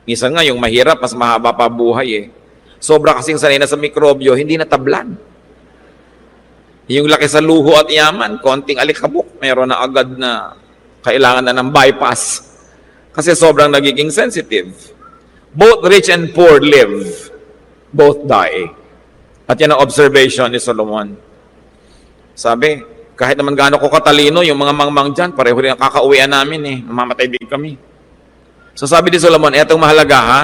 Speaker 1: Minsan nga, yung mahirap, mas mahaba pa buhay Sobra kasing sanay na sa mikrobyo, hindi natablan. Yung laki sa luho at yaman, konting alikabok, meron na agad na kailangan na ng bypass. Kasi sobrang nagiging sensitive. Both rich and poor live. Both die. At yan ang observation ni Solomon. Sabi, kahit naman gaano ko katalino, yung mga mangmang dyan, pareho rin ang kakauwian namin Mamamatay din kami. So sabi ni Solomon, etong mahalaga ha,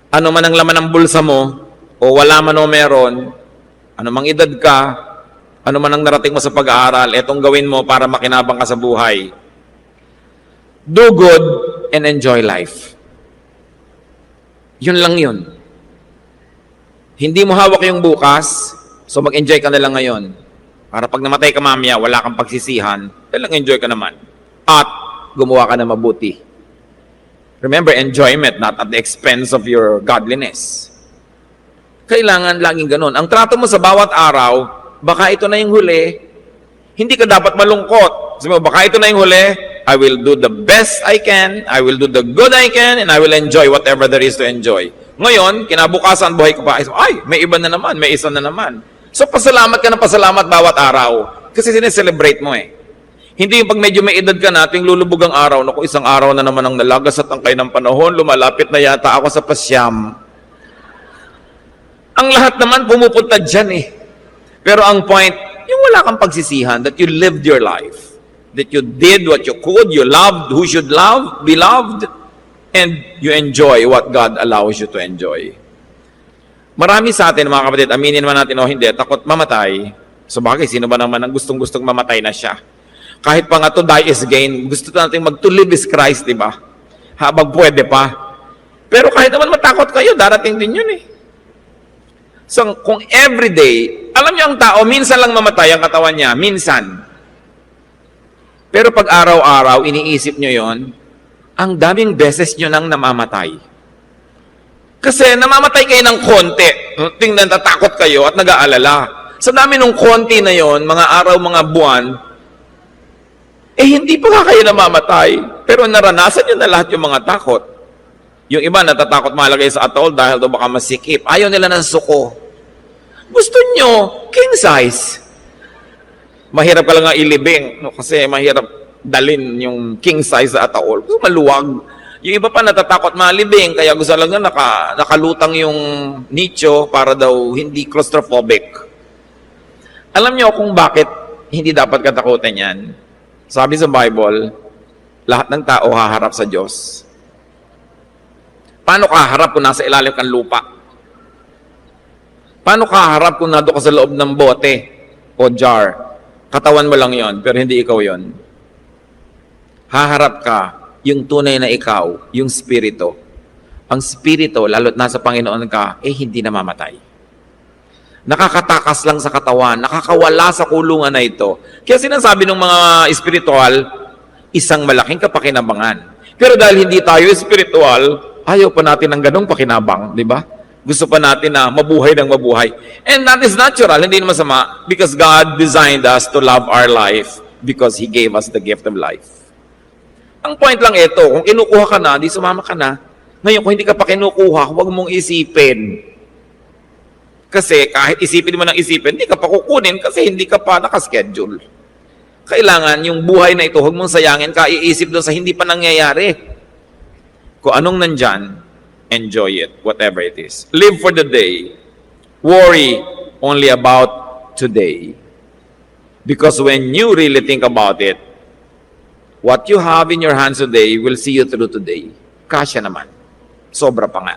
Speaker 1: ano man ang laman ng bulsa mo, o wala man o meron, ano mang edad ka, ano man ang narating mo sa pag-aaral, etong gawin mo para makinabang ka sa buhay. Do good and enjoy life. Yun lang yun. Hindi mo hawak yung bukas, so mag-enjoy ka na lang ngayon. Para pag namatay ka mamaya, wala kang pagsisihan, lang enjoy ka naman. At gumawa ka na mabuti. Remember, enjoyment, not at the expense of your godliness. Kailangan laging ganun. Ang trato mo sa bawat araw, baka ito na yung huli, hindi ka dapat malungkot. Sabi mo, baka ito na yung huli, I will do the best I can, I will do the good I can, and I will enjoy whatever there is to enjoy. Ngayon, kinabukasan, buhay ka pa, ay, may iba na naman, may isa na naman. So, pasalamat ka ng pasalamat bawat araw. Kasi sineselebrate mo Hindi yung pag medyo may edad ka nating lulubog ang araw, naku, isang araw na naman ang nalagas at tangkay ng panahon, lumalapit na yata ako sa pasyam. Ang lahat naman pumupunta dyan Pero ang point, yung wala kang pagsisihan, that you lived your life. That you did what you could, you loved who should be loved, and you enjoy what God allows you to enjoy. Marami sa atin, mga kapatid, aminin man natin o hindi, takot mamatay. So bagay, sino ba naman ang gustong-gustong mamatay na siya? Kahit pa nga to die is gain, gusto natin to live is Christ, di ba? Habang pwede pa. Pero kahit naman matakot kayo, darating din yun So, kung everyday, alam niyo ang tao, minsan lang mamatay ang katawan niya, minsan. Pero pag araw-araw, iniisip niyo yon, ang daming beses niyo nang namamatay. Kasi namamatay kayo ng konti. Tingnan, tatakot kayo at nag-aalala. Sa dami ng konti na yon, mga araw, mga buwan, hindi pa nga kayo namamatay. Pero naranasan niyo na lahat yung mga takot. Yung iba natatakot malagay sa atol dahil daw baka masikip. Ayaw nila ng suko. Gusto nyo, king size. Mahirap ka lang nga ilibing. Kasi mahirap dalin yung king size sa ataol. Gusto maluwag. Yung iba pa natatakot malibing, kaya gusto lang na nakalutang yung nicho para daw hindi claustrophobic. Alam niyo kung bakit hindi dapat katakutan yan? Sabi sa Bible, lahat ng tao haharap sa Diyos. Paano ka haharap kung nasa ilalim kang lupa? Paano ka haharap kung nado ka sa loob ng bote o jar? Katawan mo lang yon, pero hindi ikaw yon. Haharap ka, yung tunay na ikaw, yung spirito. Ang spirito, lalo't nasa Panginoon ka, hindi namamatay. Nakakatakas lang sa katawan, nakakawala sa kulungan na ito. Kaya sinasabi ng mga espiritual, isang malaking kapakinabangan. Pero dahil hindi tayo espiritual, ayaw pa natin ng ganong pakinabang, di ba? Gusto pa natin na mabuhay ng mabuhay. And that is natural, hindi naman masama, because God designed us to love our life because He gave us the gift of life. Ang point lang ito, kung kinukuha ka na, di sumama ka na. Ngayon, kung hindi ka pa kinukuha, huwag mong isipin. Kasi kahit isipin mo ng isipin, hindi ka pa kukunin kasi hindi ka pa nakaschedule. Kailangan yung buhay na ito, huwag mong sayangin ka, iisip doon sa hindi pa nangyayari. Kung anong nandyan, enjoy it, whatever it is. Live for the day. Worry only about today. Because when you really think about it, what you have in your hands today will see you through today. Kasya naman. Sobra pa nga.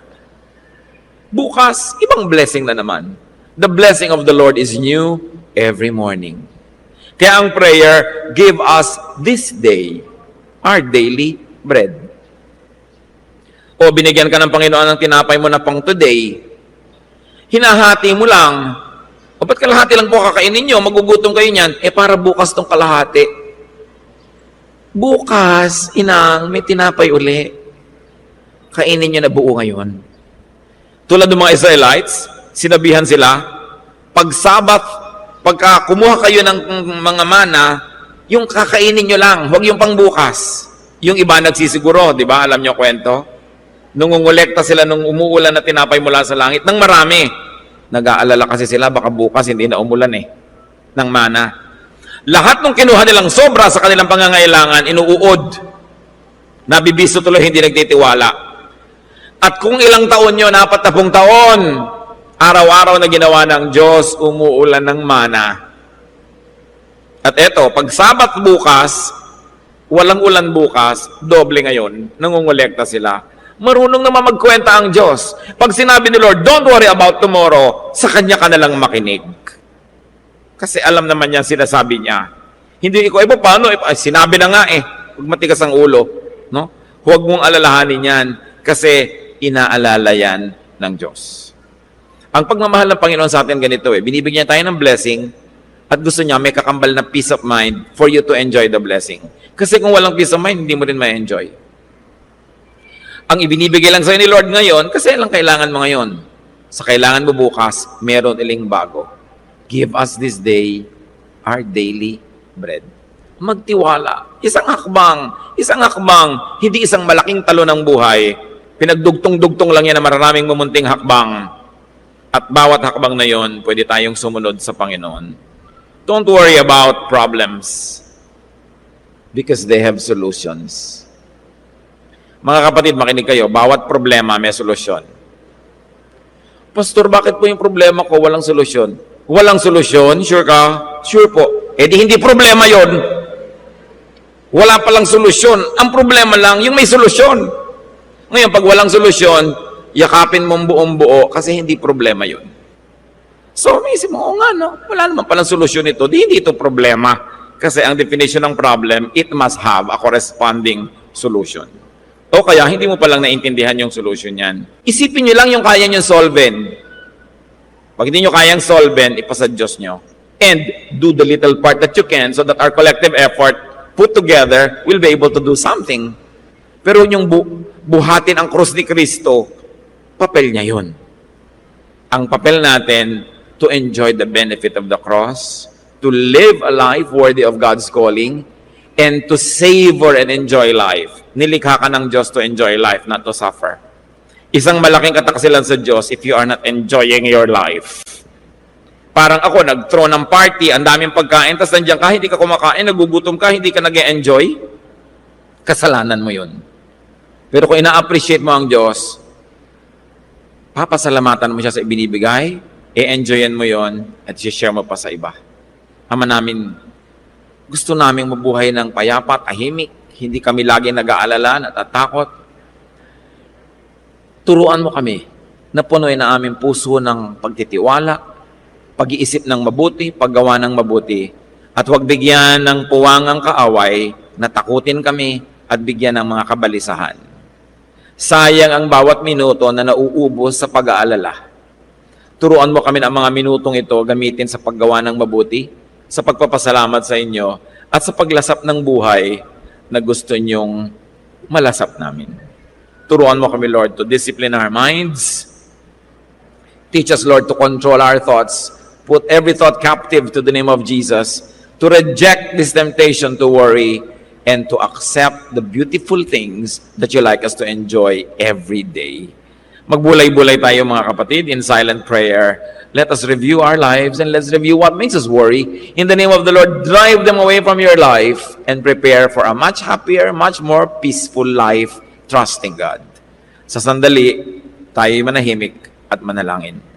Speaker 1: Bukas, ibang blessing na naman. The blessing of the Lord is new every morning. Kaya ang prayer, give us this day our daily bread. O binigyan ka ng Panginoon ng tinapay mo na pang today, hinahati mo lang. O ba't kalahati lang po kakainin nyo? Magugutom kayo niyan. Para bukas tong kalahati. Bukas, inang, may tinapay uli. Kainin nyo na buo ngayon. Tulad ng mga Israelites, sinabihan sila, pag Sabat, pagka kumuha kayo ng mga mana, yung kakainin nyo lang, huwag yung pangbukas. Yung iba nagsisiguro, di ba? Alam nyo kwento? Nung ungulekta sila nung umuulan na tinapay mula sa langit, ng marami. Nag-aalala kasi sila, baka bukas hindi na umulan ng mana. Lahat ng kinuha nilang sobra sa kanilang pangangailangan, inuuod. Nabibisto tuloy, hindi nagtitiwala. At kung ilang taon nyo, 40 taon, araw-araw na ginawa ng Diyos, umuulan ng mana. At eto, pag Sabat bukas, walang ulan bukas, doble ngayon, nangungulekta sila. Marunong naman magkwenta ang Diyos. Pag sinabi ni Lord, don't worry about tomorrow, sa Kanya ka na lang makinig. Kasi alam naman niya, sinasabi niya. Hindi ikaw, paano? Sinabi na nga huwag matigas ang ulo. No? Huwag mong alalahanin yan. Kasi inaalala yan ng Diyos. Ang pagmamahal ng Panginoon sa atin ganito binibigyan tayo ng blessing at gusto niya may kakambal na peace of mind for you to enjoy the blessing. Kasi kung walang peace of mind, hindi mo rin ma-enjoy. Ang ibinibigay lang sa'yo ni Lord ngayon, kasi lang kailangan mo ngayon. Sa kailangan mo bukas, meron iling bago. Give us this day our daily bread. Magtiwala. Isang hakbang, hindi isang malaking talo ng buhay. Pinagdugtong-dugtong lang yan na maraming mumunting hakbang. At bawat hakbang na yon, pwede tayong sumunod sa Panginoon. Don't worry about problems because they have solutions. Mga kapatid, makinig kayo, bawat problema may solusyon. Pastor, bakit po yung problema ko walang solusyon? Walang solusyon? Sure ka? Sure po. Di hindi problema yon. Wala palang solusyon. Ang problema lang, yung may solusyon. Ngayon, pag walang solusyon, yakapin mong buong buo kasi hindi problema yun. So, may isip mo, wala naman palang solusyon ito. Hindi ito problema. Kasi ang definition ng problem, it must have a corresponding solution. O kaya, hindi mo palang naintindihan yung solution yan. Isipin nyo lang yung kaya nyo solven. Pag hindi nyo kayang solven, ipasa Diyos nyo. And do the little part that you can so that our collective effort put together will be able to do something. Pero yung buhatin ang krus ni Kristo, papel niya yun. Ang papel natin, to enjoy the benefit of the cross, to live a life worthy of God's calling, and to savor and enjoy life. Nilikha ka ng Diyos to enjoy life, not to suffer. Isang malaking kataksilan sa Diyos if you are not enjoying your life. Parang ako, nag-throw ng party, ang daming pagkain, tapos nandiyan ka, hindi ka kumakain, nagugutom ka, hindi ka nag-e-enjoy, kasalanan mo yun. Pero kung ina-appreciate mo ang Diyos, papasalamatan mo siya sa ibinibigay, i-enjoyan mo yon at i-share mo pa sa iba. Ama namin, gusto naming mabuhay ng payapa, tahimik, hindi kami lagi nag-aalala, natatakot. Turuan mo kami na punuin na aming puso ng pagtitiwala, pag-iisip ng mabuti, paggawa ng mabuti, at huwag bigyan ng puwangang kaaway na takutin kami at bigyan ng mga kabalisahan. Sayang ang bawat minuto na nauubos sa pag-aalala. Turuan mo kami ng mga minutong ito gamitin sa paggawa ng mabuti, sa pagpapasalamat sa inyo, at sa paglasap ng buhay na gusto nyong malasap namin. Turuan mo kami, Lord, to discipline our minds. Teach us, Lord, to control our thoughts. Put every thought captive to the name of Jesus, to reject this temptation to worry, and to accept the beautiful things that you like us to enjoy every day. Magbulay-bulay tayo mga kapatid in silent prayer. Let us review our lives and let's review what makes us worry. In the name of the Lord, drive them away from your life and prepare for a much happier, much more peaceful life, trusting God. Sa sandali, tayo manahimik at manalangin.